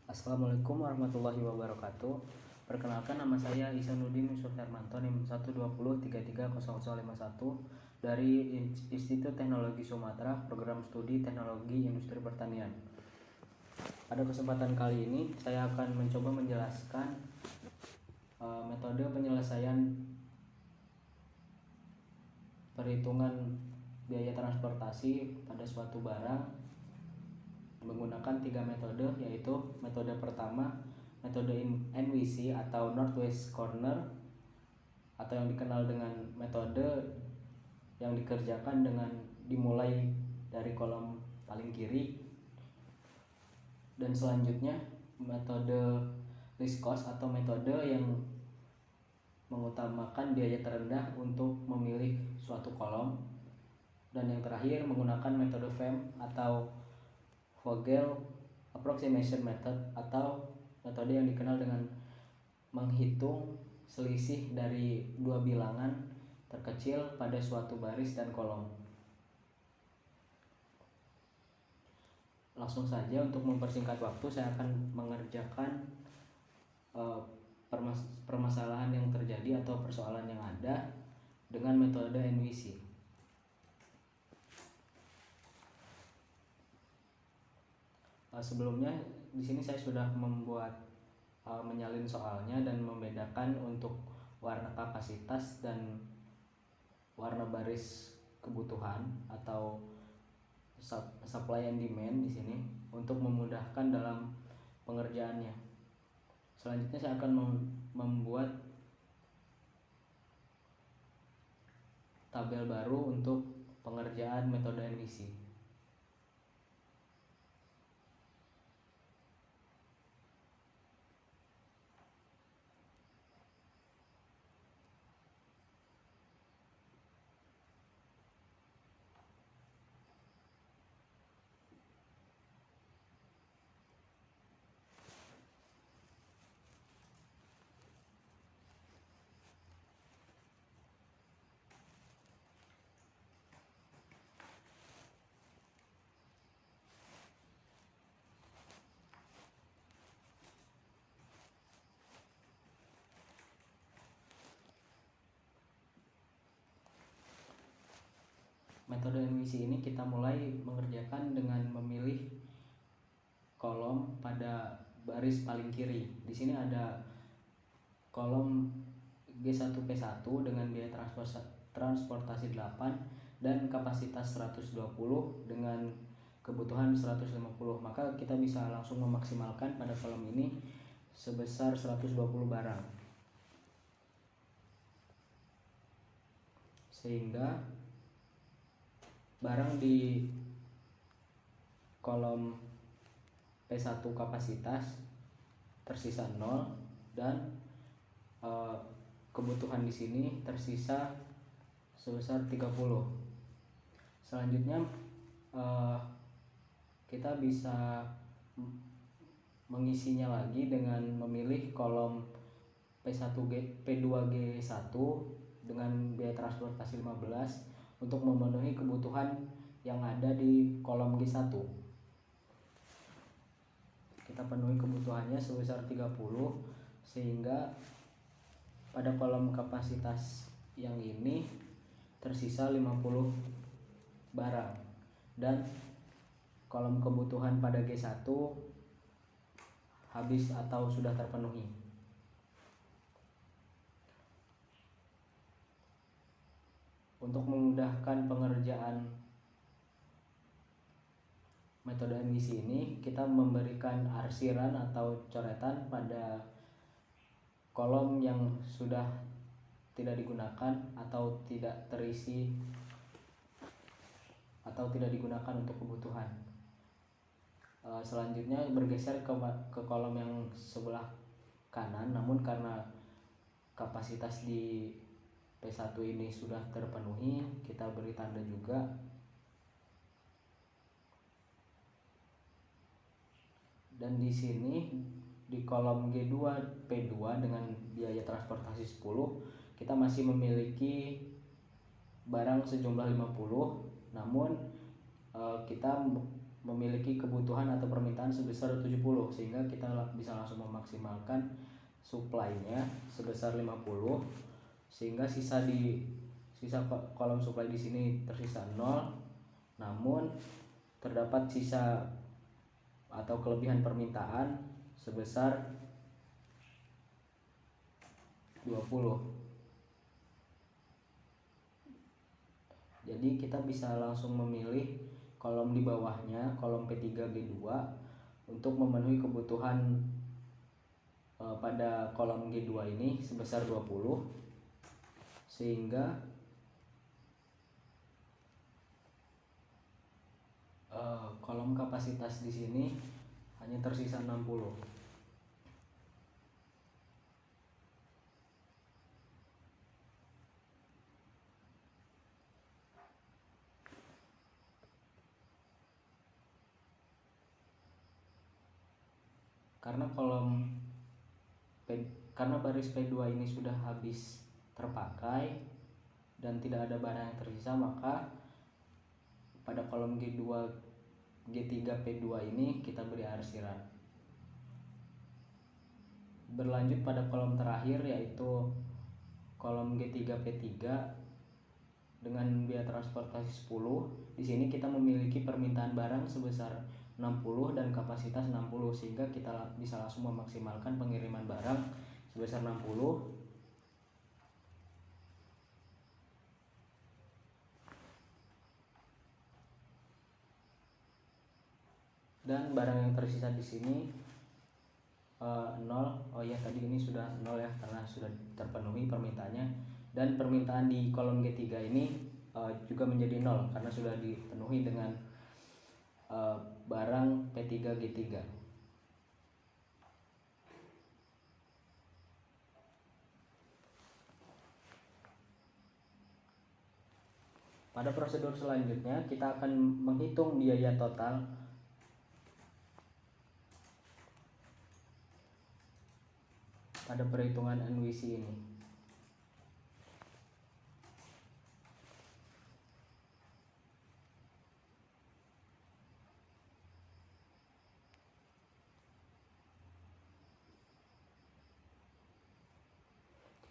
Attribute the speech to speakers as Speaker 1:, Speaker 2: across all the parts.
Speaker 1: Assalamualaikum warahmatullahi wabarakatuh. Perkenalkan, nama saya Ihsanuddin Yusuf Hermanto, NIM 120330051 dari Institut Teknologi Sumatera, Program Studi Teknologi Industri Pertanian. Pada kesempatan kali ini saya akan mencoba menjelaskan metode penyelesaian perhitungan biaya transportasi pada suatu barang menggunakan 3 metode, yaitu metode pertama, metode NWC atau Northwest Corner, atau yang dikenal dengan metode yang dikerjakan dengan dimulai dari kolom paling kiri. Dan selanjutnya metode least cost atau metode yang mengutamakan biaya terendah untuk memilih suatu kolom. Dan yang terakhir menggunakan metode VAM atau Vogel Approximation Method, atau metode yang dikenal dengan menghitung selisih dari dua bilangan terkecil pada suatu baris dan kolom. Langsung saja, untuk mempersingkat waktu saya akan mengerjakan permasalahan yang terjadi atau persoalan yang ada dengan metode NWC. Sebelumnya di sini saya sudah membuat menyalin soalnya dan membedakan untuk warna kapasitas dan warna baris kebutuhan atau supply and demand di sini untuk memudahkan dalam pengerjaannya. Selanjutnya saya akan membuat tabel baru untuk pengerjaan metode NWC. Metode NWC ini kita mulai mengerjakan dengan memilih kolom pada baris paling kiri. Di sini ada kolom G1P1 dengan biaya transportasi 8 dan kapasitas 120 dengan kebutuhan 150. Maka kita bisa langsung memaksimalkan pada kolom ini sebesar 120 barang. Sehingga barang di kolom P1 kapasitas tersisa 0 dan kebutuhan di sini tersisa sebesar 30. Selanjutnya kita bisa mengisinya lagi dengan memilih kolom P2G1 dengan biaya transportasi 15 untuk memenuhi kebutuhan yang ada di kolom G1. Kita penuhi kebutuhannya sebesar 30, sehingga pada kolom kapasitas yang ini tersisa 50 barang dan kolom kebutuhan pada G1 habis atau sudah terpenuhi. Untuk memudahkan pengerjaan metode NWC ini, kita memberikan arsiran atau coretan pada kolom yang sudah tidak digunakan atau tidak terisi atau tidak digunakan untuk kebutuhan. Selanjutnya bergeser ke kolom yang sebelah kanan, namun karena kapasitas di P1 ini sudah terpenuhi, kita beri tanda juga. Dan di sini di kolom G2 P2 dengan biaya transportasi 10, kita masih memiliki barang sejumlah 50, namun kita memiliki kebutuhan atau permintaan sebesar 70, sehingga kita bisa langsung memaksimalkan supply-nya sebesar 50, sehingga sisa kolom supply di sini tersisa 0, namun terdapat sisa atau kelebihan permintaan sebesar 20. Jadi kita bisa langsung memilih kolom di bawahnya, kolom P3G2, untuk memenuhi kebutuhan pada kolom G2 ini sebesar 20, sehingga kolom kapasitas di sini hanya tersisa 60. Karena baris P2 ini sudah habis terpakai dan tidak ada barang yang tersisa, maka pada kolom G2, G3, P2 ini kita beri arsiran. Berlanjut pada kolom terakhir, yaitu kolom G3, P3 dengan biaya transportasi 10. Di sini kita memiliki permintaan barang sebesar 60 dan kapasitas 60, sehingga kita bisa langsung memaksimalkan pengiriman barang sebesar 60. Dan barang yang tersisa di sini 0. Oh ya, tadi ini sudah 0 ya, karena sudah terpenuhi permintaannya. Dan permintaan di kolom G3 ini juga menjadi 0 karena sudah dipenuhi dengan barang P3G3. Pada prosedur selanjutnya kita akan menghitung biaya total pada perhitungan NWC ini.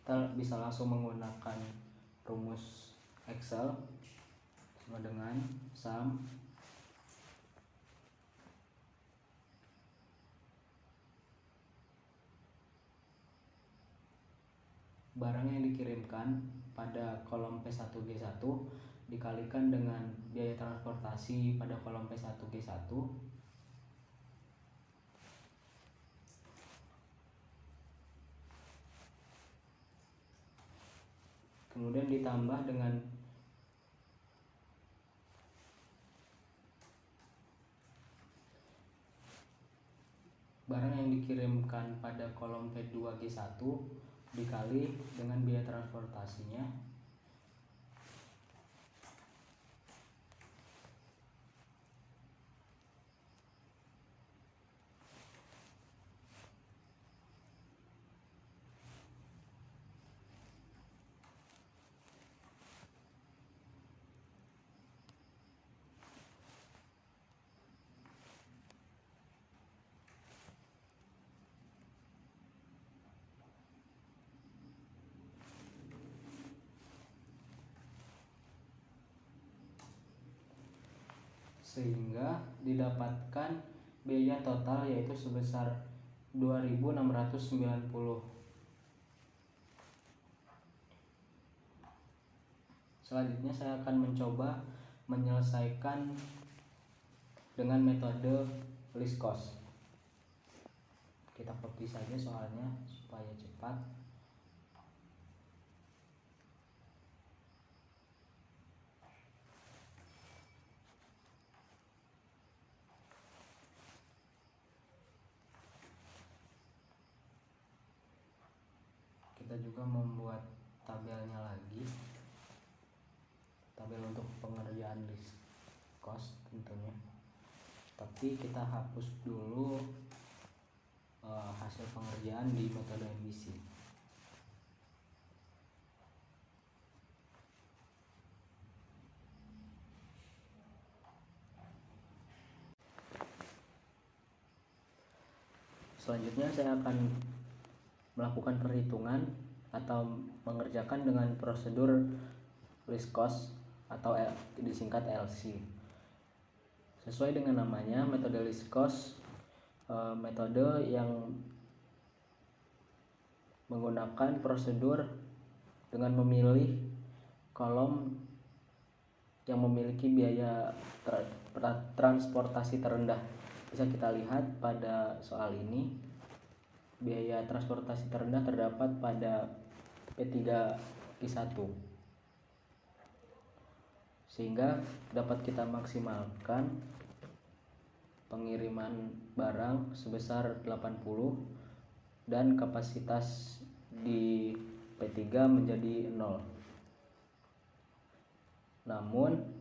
Speaker 1: Kita bisa langsung menggunakan rumus Excel sama dengan sum barang yang dikirimkan pada kolom P1G1 dikalikan dengan biaya transportasi pada kolom P1G1 kemudian ditambah dengan barang yang dikirimkan pada kolom P2G1 dikali dengan biaya transportasinya sehingga didapatkan biaya total yaitu sebesar 2.690. Selanjutnya saya akan mencoba menyelesaikan dengan metode list cost. Kita copy saja soalnya supaya cepat. Kita juga membuat tabelnya lagi, tabel untuk pengerjaan list cost tentunya, tapi kita hapus dulu hasil pengerjaan di metode MVC. Selanjutnya saya akan melakukan perhitungan atau mengerjakan dengan prosedur list cost atau disingkat LC. Sesuai dengan namanya, metode list cost metode yang menggunakan prosedur dengan memilih kolom yang memiliki biaya transportasi terendah. Bisa kita lihat pada soal ini, biaya transportasi terendah terdapat pada P3Q1, sehingga dapat kita maksimalkan pengiriman barang sebesar 80 dan kapasitas di P3 menjadi 0. Namun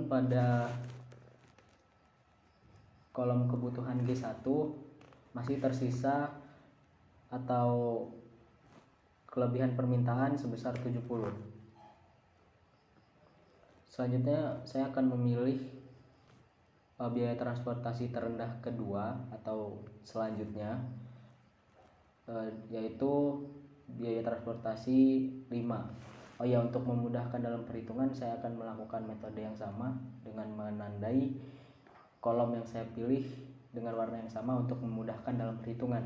Speaker 1: pada kolom kebutuhan G1 masih tersisa atau kelebihan permintaan sebesar 70. Selanjutnya saya akan memilih biaya transportasi terendah kedua atau selanjutnya, yaitu biaya transportasi 5. Oh ya, untuk memudahkan dalam perhitungan saya akan melakukan metode yang sama dengan menandai kolom yang saya pilih dengan warna yang sama untuk memudahkan dalam perhitungan.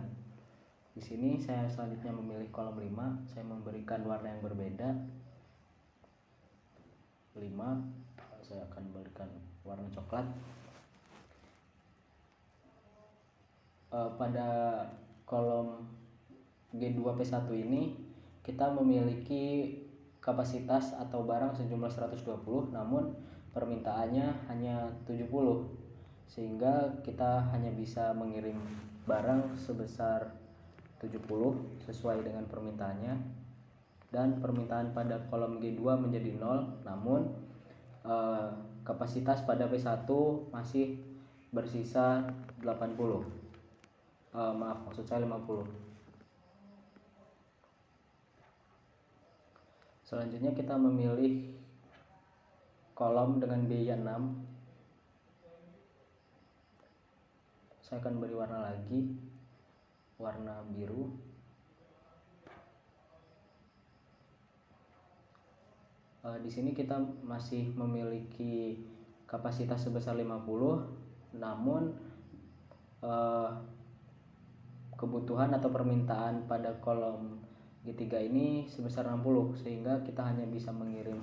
Speaker 1: Di sini saya selanjutnya memilih kolom 5, saya memberikan warna yang berbeda. 5 saya akan berikan warna coklat. Pada kolom G2P1 ini kita memiliki kapasitas atau barang sejumlah 120, namun permintaannya hanya 70, sehingga kita hanya bisa mengirim barang sebesar 70 sesuai dengan permintaannya, dan permintaan pada kolom G2 menjadi 0, namun kapasitas pada P1 masih bersisa 80. Maksud saya 50. Selanjutnya kita memilih kolom dengan biaya 6. Saya akan beri warna lagi, warna biru. Di sini kita masih memiliki kapasitas sebesar 50, namun kebutuhan atau permintaan pada kolom G3 ini sebesar 60, sehingga kita hanya bisa mengirim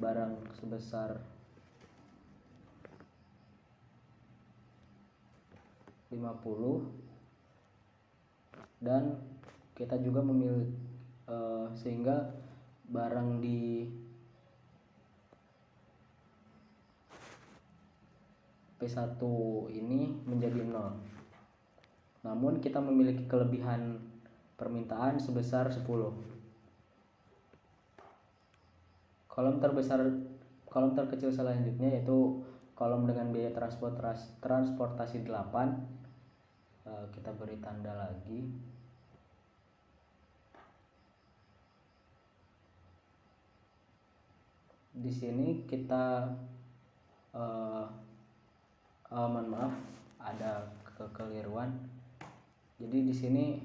Speaker 1: barang sebesar 50, dan kita juga memilih sehingga barang di P1 ini menjadi 0. Namun kita memiliki kelebihan permintaan sebesar 10. Kolom terkecil selanjutnya yaitu kolom dengan biaya transportasi 8. Kita beri tanda lagi. Di sini kita mohon maaf, ada kekeliruan. Jadi di sini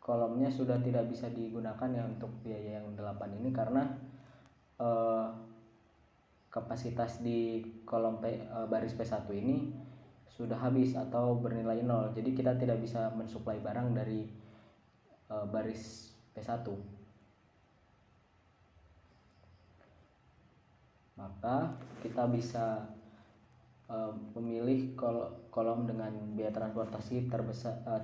Speaker 1: kolomnya sudah tidak bisa digunakan ya untuk biaya yang 8 ini, karena kapasitas di kolom baris P1 ini sudah habis atau bernilai 0. Jadi kita tidak bisa mensuplai barang dari baris P1. Maka kita bisa memilih kolom dengan biaya transportasi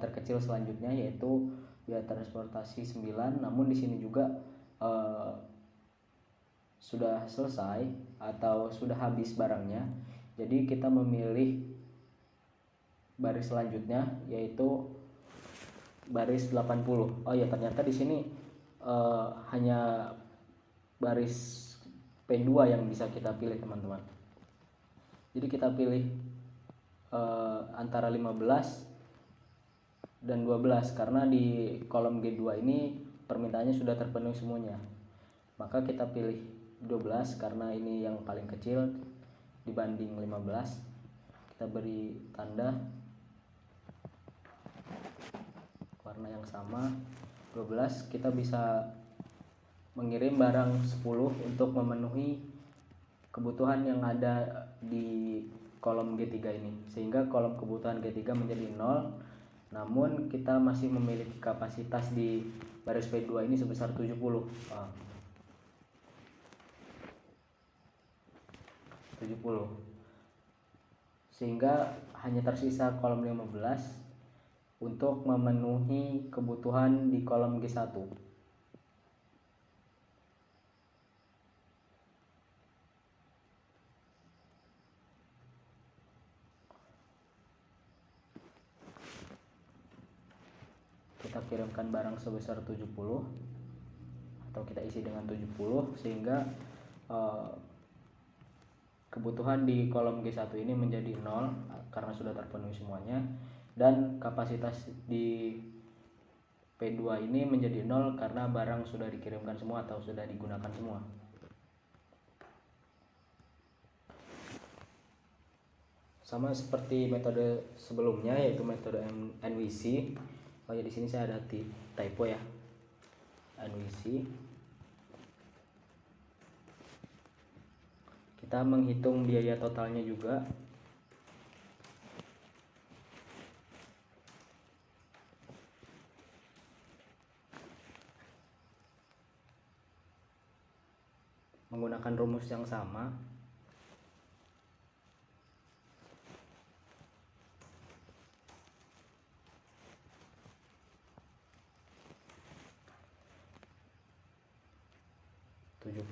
Speaker 1: terkecil selanjutnya, yaitu biaya transportasi 9. Namun di sini juga sudah selesai atau sudah habis barangnya. Jadi kita memilih baris selanjutnya, yaitu baris 80. Oh ya, ternyata di sini hanya baris P2 yang bisa kita pilih, teman-teman. Jadi kita pilih antara 15 dan 12, karena di kolom G2 ini permintaannya sudah terpenuhi semuanya, maka kita pilih 12 karena ini yang paling kecil dibanding 15. Kita beri tanda warna yang sama 12. Kita bisa mengirim barang 10 untuk memenuhi kebutuhan yang ada di kolom G3 ini, sehingga kolom kebutuhan G3 menjadi 0. Namun kita masih memiliki kapasitas di baris P2 ini sebesar 70. 70. Sehingga hanya tersisa kolom 15 untuk memenuhi kebutuhan di kolom G1. Kita kirimkan barang sebesar 70 atau kita isi dengan 70 sehingga kebutuhan di kolom G1 ini menjadi 0 karena sudah terpenuhi semuanya, dan kapasitas di P2 ini menjadi 0 karena barang sudah dikirimkan semua atau sudah digunakan semua. Sama seperti metode sebelumnya yaitu metode NWC. Oh ya, di sini saya ada typo ya. NWC. Kita menghitung biaya totalnya juga. Menggunakan rumus yang sama.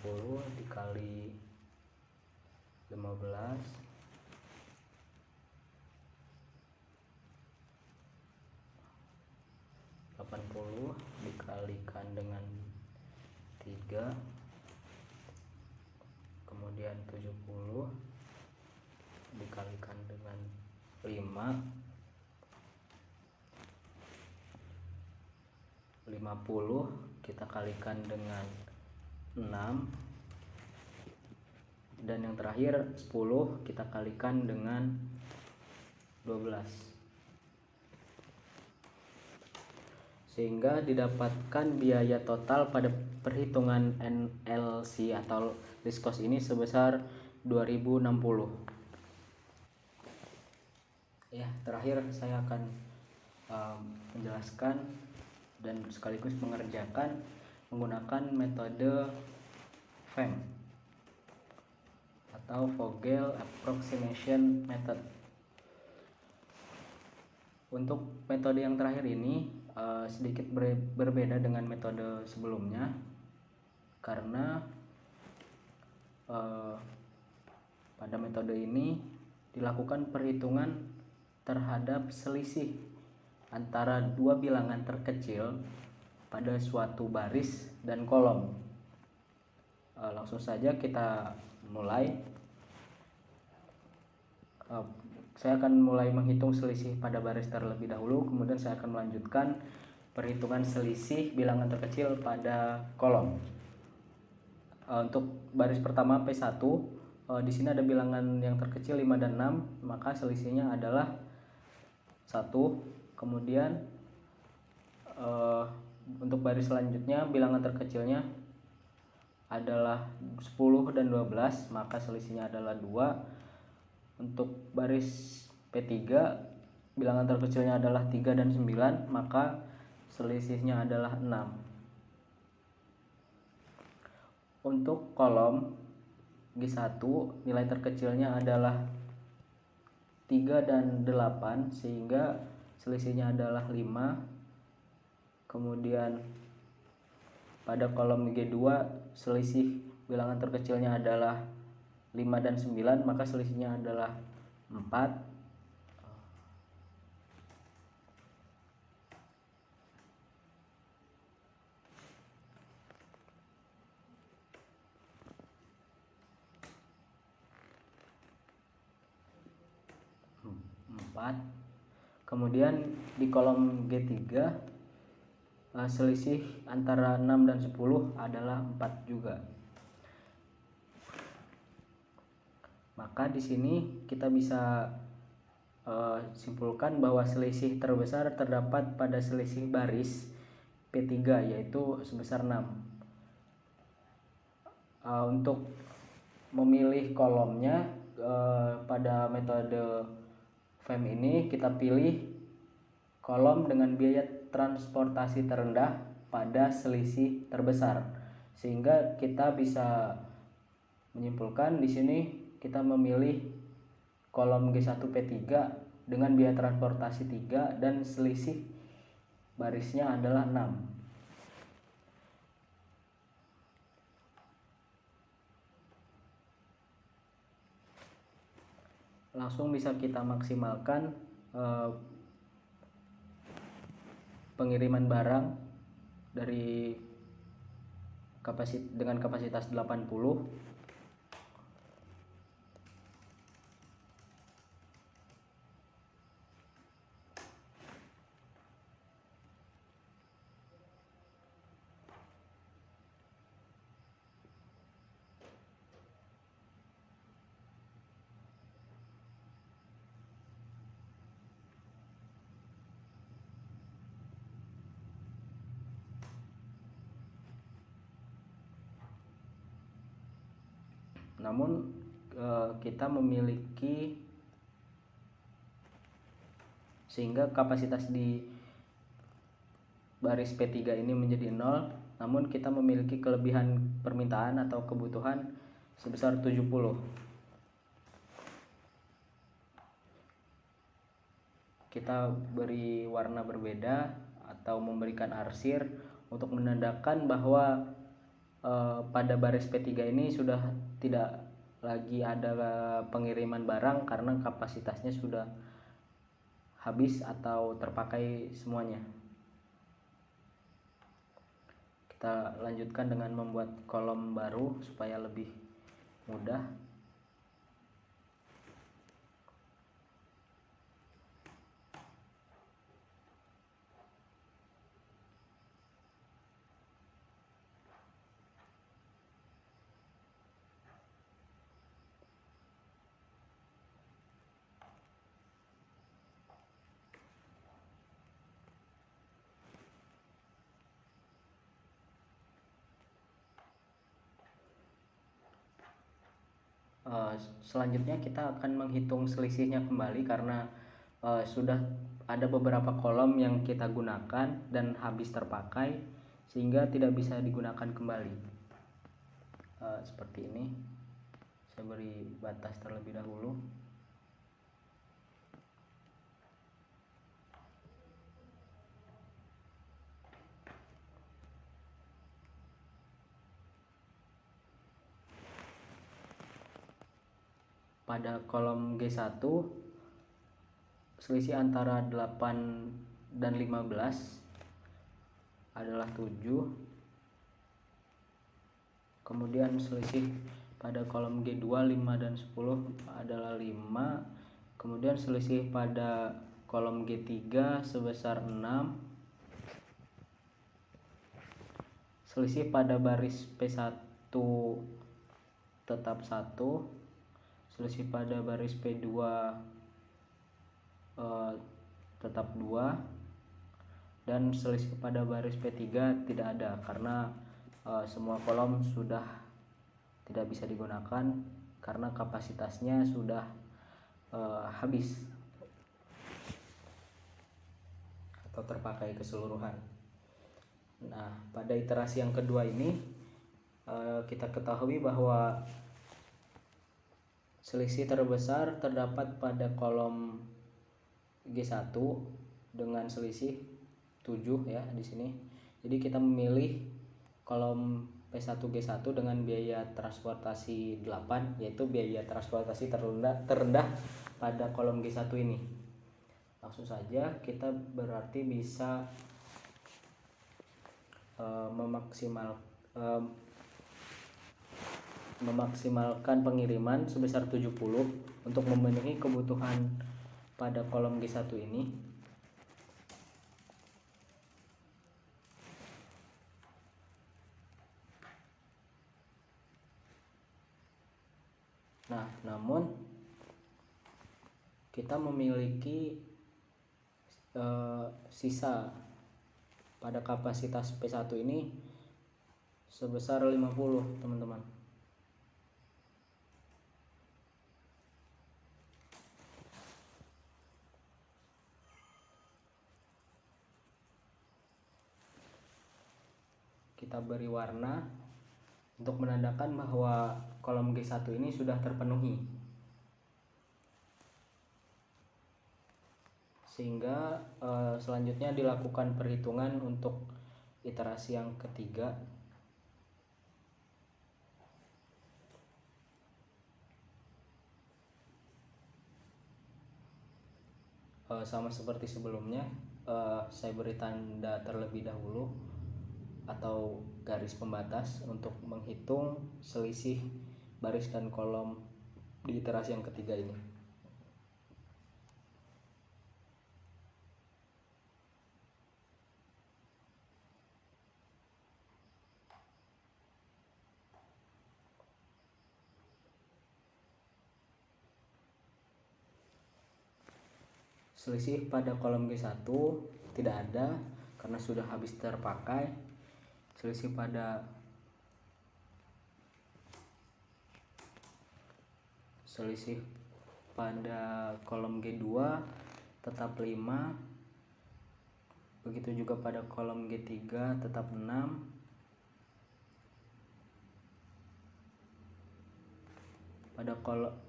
Speaker 1: Puluh dikali 15 80 dikalikan dengan 3, kemudian 70 dikalikan dengan 5, 50 kita kalikan dengan 6, dan yang terakhir 10 kita kalikan dengan 12, sehingga didapatkan biaya total pada perhitungan NLC atau list cost ini sebesar 2060. Ya, terakhir saya akan menjelaskan dan sekaligus mengerjakan menggunakan metode FAM atau Vogel Approximation Method. Untuk metode yang terakhir ini sedikit berbeda dengan metode sebelumnya karena pada metode ini dilakukan perhitungan terhadap selisih antara dua bilangan terkecil pada suatu baris dan kolom. Langsung saja kita mulai. Saya akan mulai menghitung selisih pada baris terlebih dahulu, kemudian saya akan melanjutkan perhitungan selisih bilangan terkecil pada kolom. Untuk baris pertama P1, di sini ada bilangan yang terkecil 5 dan 6, maka selisihnya adalah 1. Kemudian untuk baris selanjutnya bilangan terkecilnya adalah 10 dan 12, maka selisihnya adalah 2. Untuk baris P3 bilangan terkecilnya adalah 3 dan 9, maka selisihnya adalah 6. Untuk kolom G1 nilai terkecilnya adalah 3 dan 8, sehingga selisihnya adalah 5. Kemudian pada kolom G2 selisih bilangan terkecilnya adalah 5 dan 9, maka selisihnya adalah 4. Kemudian di kolom G3 selisih antara 6 dan 10 adalah 4 juga. Maka di sini kita bisa simpulkan bahwa selisih terbesar terdapat pada selisih baris P3 yaitu sebesar 6. Untuk memilih kolomnya pada metode FEM ini kita pilih kolom dengan biaya transportasi terendah pada selisih terbesar, sehingga kita bisa menyimpulkan di sini kita memilih kolom G1P3 dengan biaya transportasi 3 dan selisih barisnya adalah 6. Langsung bisa kita maksimalkan pengiriman barang dari dengan kapasitas 80. Namun kita memiliki, sehingga kapasitas di baris P3 ini menjadi 0, namun kita memiliki kelebihan permintaan atau kebutuhan sebesar 70. Kita beri warna berbeda atau memberikan arsir untuk menandakan bahwa pada baris P3 ini sudah tidak lagi ada pengiriman barang karena kapasitasnya sudah habis atau terpakai semuanya. Kita lanjutkan dengan membuat kolom baru supaya lebih mudah. Selanjutnya kita akan menghitung selisihnya kembali karena sudah ada beberapa kolom yang kita gunakan dan habis terpakai sehingga tidak bisa digunakan kembali. Seperti ini, saya beri batas terlebih dahulu. Pada kolom G1 selisih antara 8 dan 15 adalah 7. Kemudian selisih pada kolom G2 5 dan 10 adalah 5. Kemudian selisih pada kolom G3 sebesar 6. Selisih pada baris P1 tetap 1. Selisih pada baris P2 tetap 2, dan selisih pada baris P3 tidak ada karena semua kolom sudah tidak bisa digunakan karena kapasitasnya sudah habis atau terpakai keseluruhan. Nah, pada iterasi yang kedua ini kita ketahui bahwa selisih terbesar terdapat pada kolom G1 dengan selisih 7 ya di sini. Jadi kita memilih kolom P1 G1 dengan biaya transportasi 8, yaitu biaya transportasi terendah pada kolom G1 ini. Langsung saja kita berarti bisa memaksimalkan pengiriman sebesar 70 untuk memenuhi kebutuhan pada kolom G1 ini. Nah, namun kita memiliki sisa pada kapasitas P1 ini sebesar 50, teman-teman. Kita beri warna untuk menandakan bahwa kolom G1 ini sudah terpenuhi, sehingga selanjutnya dilakukan perhitungan untuk iterasi yang ketiga. Sama seperti sebelumnya, saya beri tanda terlebih dahulu atau garis pembatas untuk menghitung selisih baris dan kolom di iterasi yang ketiga ini. Selisih pada kolom G1 tidak ada karena sudah habis terpakai. Selisih pada kolom G2 tetap 5. Begitu juga pada kolom G3 tetap 6.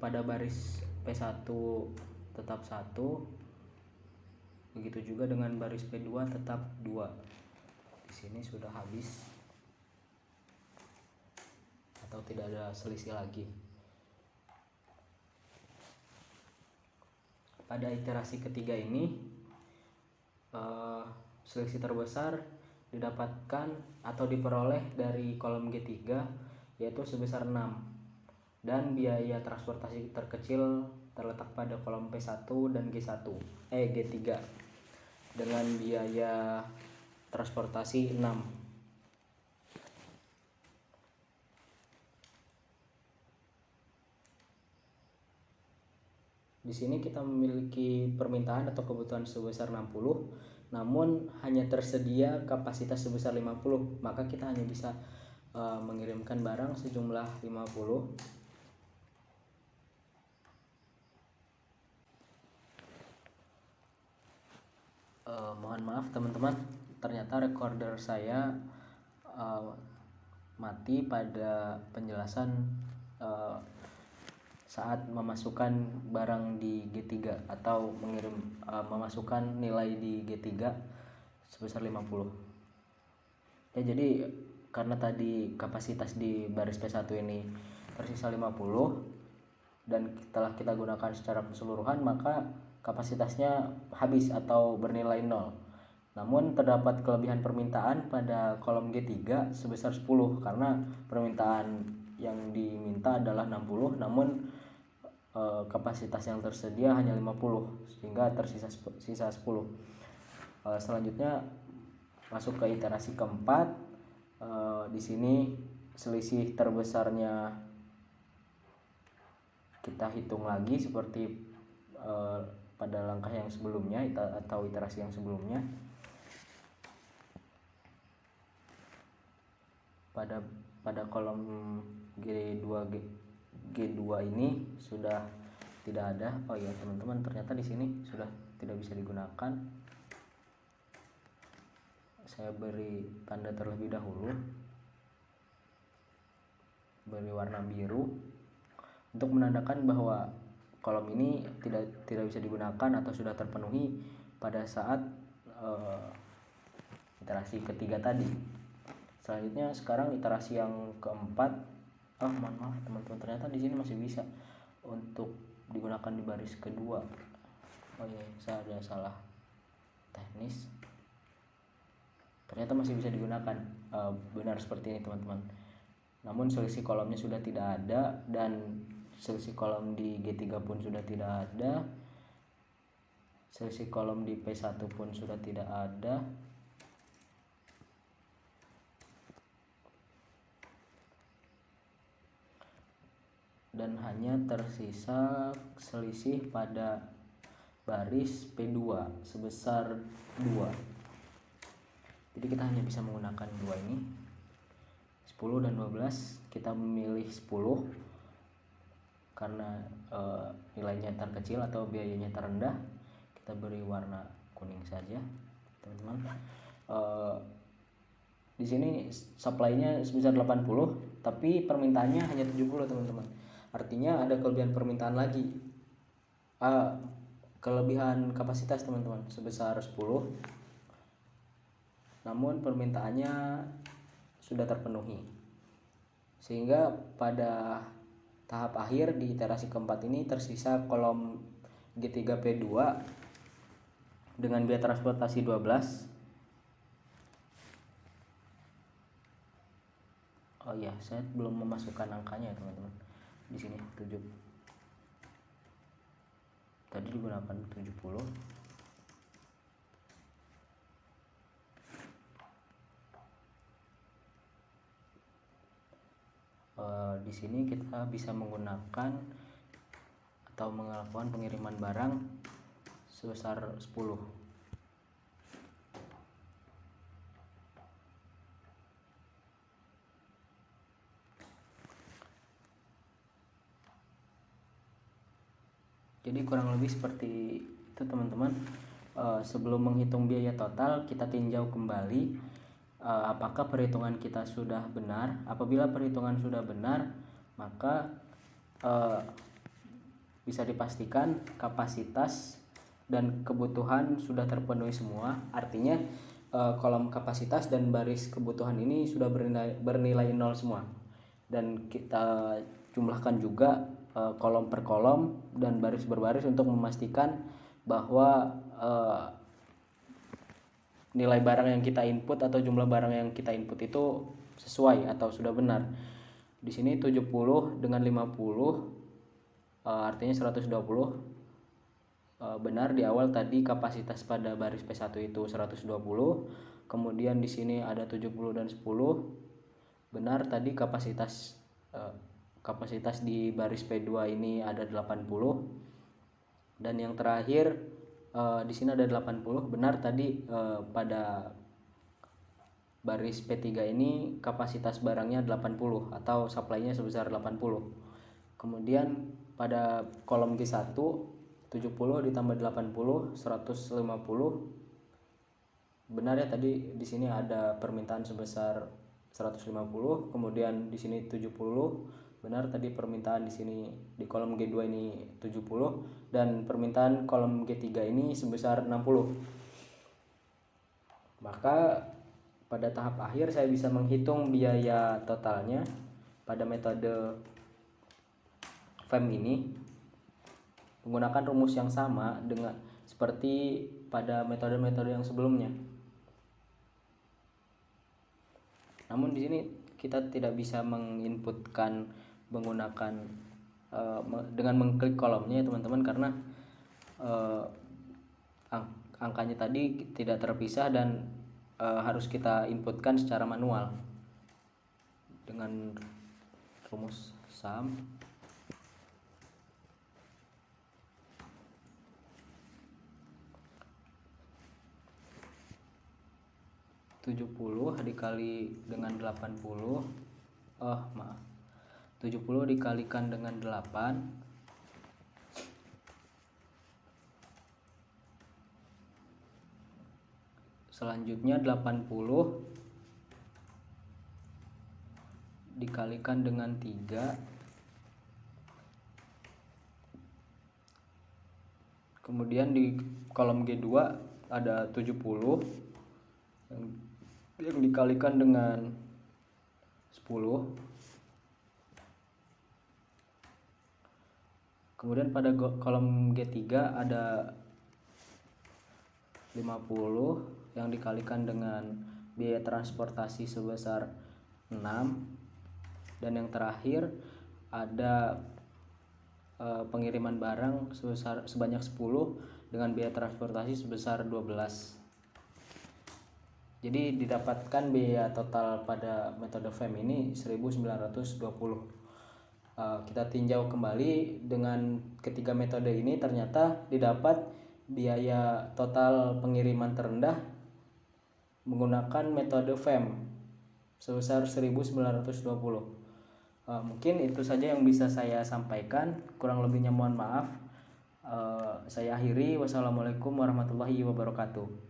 Speaker 1: Pada baris P1 tetap 1. Begitu juga dengan baris P2 tetap 2. Di sini sudah habis atau tidak ada selisih lagi. Pada iterasi ketiga ini selisih terbesar didapatkan atau diperoleh dari kolom G3, yaitu sebesar 6, dan biaya transportasi terkecil terletak pada kolom P1 dan G3 dengan biaya transportasi 6. Di sini kita memiliki permintaan atau kebutuhan sebesar 60, namun hanya tersedia kapasitas sebesar 50, maka kita hanya bisa mengirimkan barang sejumlah 50. Mohon maaf teman-teman, ternyata recorder saya mati pada penjelasan saat memasukkan barang di G3 atau memasukkan nilai di G3 sebesar 50. Ya, jadi karena tadi kapasitas di baris P1 ini tersisa 50 dan telah kita gunakan secara keseluruhan, maka kapasitasnya habis atau bernilai 0. Namun terdapat kelebihan permintaan pada kolom G3 sebesar 10 karena permintaan yang diminta adalah 60, namun kapasitas yang tersedia hanya 50, sehingga tersisa 10. Selanjutnya masuk ke iterasi keempat. Di sini selisih terbesarnya kita hitung lagi seperti pada langkah yang sebelumnya atau iterasi yang sebelumnya. Pada kolom G2 ini sudah tidak ada. Oh ya teman-teman, ternyata di sini sudah tidak bisa digunakan. Saya beri tanda terlebih dahulu, beri warna biru untuk menandakan bahwa kolom ini tidak bisa digunakan atau sudah terpenuhi pada saat iterasi ketiga tadi. Selanjutnya sekarang iterasi yang keempat. Mohon maaf teman-teman, ternyata di sini masih bisa untuk digunakan di baris kedua. Oh iya, saya ada salah teknis. Ternyata masih bisa digunakan, benar seperti ini teman-teman. Namun selisih kolomnya sudah tidak ada dan selisih kolom di G3 pun sudah tidak ada. Selisih kolom di P1 pun sudah tidak ada. dan hanya tersisa selisih pada baris P2 sebesar 2. Jadi kita hanya bisa menggunakan 2 ini, 10 dan 12. Kita memilih 10 karena nilainya terkecil atau biayanya terendah. Kita beri warna kuning saja, teman-teman. Di sini supply-nya sebesar 80, tapi permintaannya hanya 70, teman-teman. Artinya ada kelebihan permintaan lagi. Kelebihan kapasitas, teman-teman, sebesar 10. Namun permintaannya sudah terpenuhi. Sehingga pada tahap akhir di iterasi keempat ini tersisa kolom G3P2 dengan biaya transportasi 12. Oh iya, saya belum memasukkan angkanya, teman-teman. Di sini 7. Tadi digunakan 70. Di sini kita bisa menggunakan atau melakukan pengiriman barang sebesar 10. Jadi kurang lebih seperti itu, teman-teman. Sebelum menghitung biaya total, kita tinjau kembali apakah perhitungan kita sudah benar. Apabila perhitungan sudah benar, maka bisa dipastikan kapasitas dan kebutuhan sudah terpenuhi semua. Artinya kolom kapasitas dan baris kebutuhan ini sudah bernilai 0 semua. Dan kita jumlahkan juga kolom per kolom dan baris berbaris untuk memastikan bahwa nilai barang yang kita input atau jumlah barang yang kita input itu sesuai atau sudah benar. Di sini 70 dengan 50 artinya 120. Benar di awal tadi kapasitas pada baris P1 itu 120. Kemudian di sini ada 70 dan 10. Benar tadi kapasitas di baris P2 ini ada 80. Dan yang terakhir di sini ada 80. Benar tadi pada baris P3 ini kapasitas barangnya 80 atau supply-nya sebesar 80. Kemudian pada kolom G1 70 ditambah 80 150. Benar ya, tadi di sini ada permintaan sebesar 150, kemudian di sini 70. Benar tadi permintaan di sini di kolom G2 ini 70 dan permintaan kolom G3 ini sebesar 60. Maka pada tahap akhir saya bisa menghitung biaya totalnya pada metode FEM ini menggunakan rumus yang sama dengan seperti pada metode-metode yang sebelumnya. Namun di sini kita tidak bisa menginputkan menggunakan dengan mengklik kolomnya ya, teman-teman, karena angkanya tadi tidak terpisah dan harus kita inputkan secara manual dengan rumus sum. dikali dengan 80. 70 dikalikan dengan 8 selanjutnya 80 dikalikan dengan 3, kemudian di kolom G2 ada 70 yang dikalikan dengan 10. Kemudian pada kolom G3 ada 50 yang dikalikan dengan biaya transportasi sebesar 6. Dan yang terakhir ada pengiriman barang sebanyak 10 dengan biaya transportasi sebesar 12. Jadi didapatkan biaya total pada metode FEM ini 1920. Kita tinjau kembali dengan ketiga metode ini, ternyata didapat biaya total pengiriman terendah menggunakan metode FEM sebesar 1.920. Mungkin itu saja yang bisa saya sampaikan, kurang lebihnya mohon maaf. Saya akhiri. Wassalamualaikum warahmatullahi wabarakatuh.